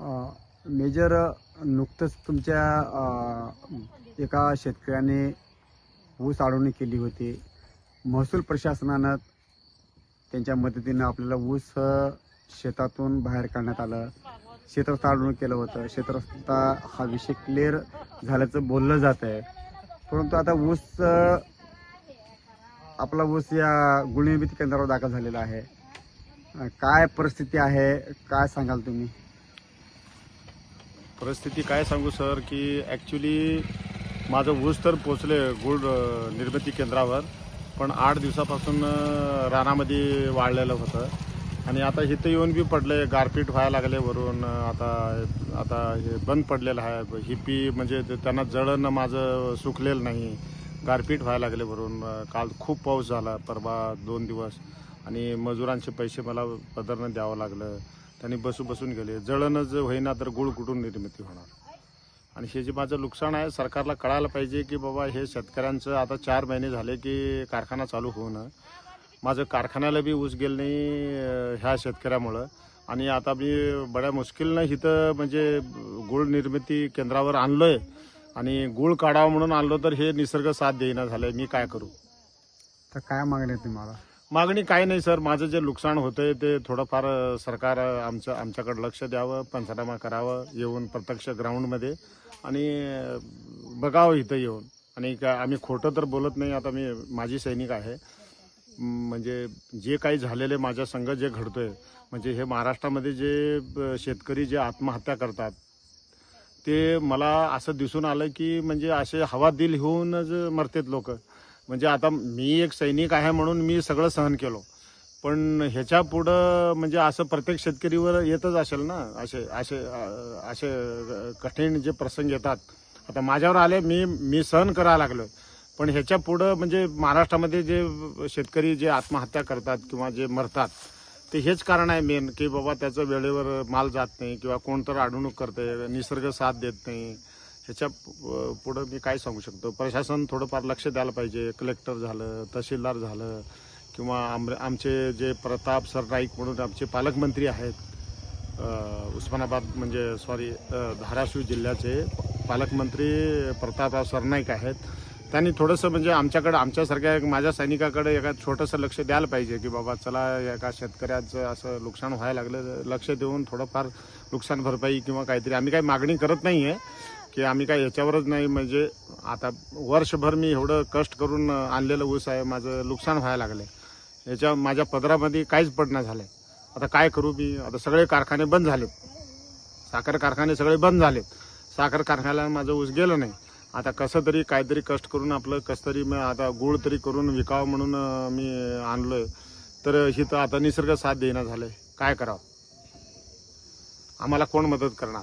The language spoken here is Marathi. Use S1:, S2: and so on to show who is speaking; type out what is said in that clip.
S1: मेजर नुकतंच तुमच्या एका शेतकऱ्याने ऊस अडवणी केली होती. महसूल प्रशासनानं त्यांच्या मदतीनं आपल्याला ऊस शेतातून बाहेर काढण्यात आलं. क्षेत्रस्थ अडवणूक केलं होतं. क्षेत्रस्थ हा विषय क्लिअर झाल्याचं बोललं जात आहे. परंतु आता आपला ऊस या गुणनिर्मिती केंद्रावर दाखल झालेला आहे. काय परिस्थिती आहे, काय सांगाल तुम्ही?
S2: परिस्थिती काय सांगू सर, की ॲक्च्युली माझं ऊस तर पोचले गुळ निर्मिती केंद्रावर, पण 8 दिवसापासून रानामध्ये वाळलेलं होतं आणि आता इथं येऊन बी पडले, गारपीट व्हायला लागले वरून. आता हे बंद पडलेलं आहे. हिपी म्हणजे त्यांना जळण माझं सुकलेलं नाही, गारपीट व्हायला लागले वरून. काल खूप पाऊस झाला, परवा 2 दिवस, आणि मजुरांचे पैसे मला पदरनं द्यावं लागलं. त्यांनी बसून गेले. जळणच होईना तर गुळ कुठून निर्मिती होणार? आणि हे जे माझं नुकसान आहे, सरकारला कळायला पाहिजे की बाबा हे शेतकऱ्यांचं आता 4 महिने झाले की कारखाना चालू होऊन माझं कारखान्याला बी ऊस गेलं नाही ह्या शेतकऱ्यामुळं. आणि आता मी बड्या मुश्किलनं इथं म्हणजे गुळ निर्मिती केंद्रावर आणलोय आणि गुळ काढावं म्हणून आणलो, तर हे निसर्ग साथ देईना झालंय. मी काय करू?
S1: तर काय मागणी आहे तुम्हाला?
S2: मागणी काय नाही सर, माझं जे नुकसान होतंय ते थोडंफार सरकार आमच्याकडे लक्ष द्यावं, पंचनामा करावं येऊन प्रत्यक्ष ग्राउंडमध्ये, आणि बघावं इथं येऊन. आणि आम्ही खोटं तर बोलत नाही. आता मी माजी सैनिक आहे. म्हणजे जे काही झालेले माझ्या संग जे घडतोय, म्हणजे हे महाराष्ट्रामध्ये जे शेतकरी जे आत्महत्या करतात, ते मला असं दिसून आलं की म्हणजे असे हवा दिल होऊनच मरतेत लोक. म्हणजे आता मी एक सैनिक आहे म्हणून मी सगळं सहन केलो, पण ह्याच्या पुढं म्हणजे असं प्रत्येक शेतकरीवर येतच असेल ना. असे असे असे कठीण जे प्रसंग येतात, आता माझ्यावर आले, मी सहन करायला लागलो. पण ह्याच्या पुढं म्हणजे महाराष्ट्रामध्ये जे शेतकरी जे आत्महत्या करतात किंवा जे मरतात, ते हेच कारण आहे मेन, की बाबा त्याचं वेळेवर माल जात नाही किंवा कोणतर अडवणूक करते, निसर्ग साथ देत नाही. ह्याच्या पुढं मी काय सांगू शकतो? प्रशासन थोडंफार लक्ष द्यायला पाहिजे. कलेक्टर झालं, तहसीलदार झालं, किंवा आमचे जे प्रताप सरनाईक म्हणून आमचे पालकमंत्री आहेत, उस्मानाबाद म्हणजे धाराशिव जिल्ह्याचे पालकमंत्री प्रतापराव सरनाईक आहेत. त्यांनी थोडंसं म्हणजे आमच्यासारख्या माझ्या सैनिकाकडे एका छोटंसं लक्ष द्यायला पाहिजे, की बाबा चला एका शेतकऱ्याचं असं नुकसान व्हायला लागलं, लक्ष देऊन थोडंफार नुकसान भरपाई किंवा काहीतरी. आम्ही काही मागणी करत नाही आहे की आम्ही काय याच्यावरच नाही. म्हणजे आता वर्षभर मी एवढं कष्ट करून आणलेलं ऊस आहे, माझं नुकसान व्हायला लागलं. याच्या माझ्या पदरामध्ये काहीच पडणं झालं. आता काय करू मी? आता सगळे कारखाने बंद झालेत, साखर कारखाने सगळे बंद झालेत. साखर कारखान्याला माझं ऊस गेलं नाही. आता कसं तरी काहीतरी कष्ट करून आपलं तरी मी आता गुळ तरी करून विकावं म्हणून मी आणलोय, तर इथं आता निसर्ग साथ देईना झालंय. काय करावं? आम्हाला कोण मदत करणार?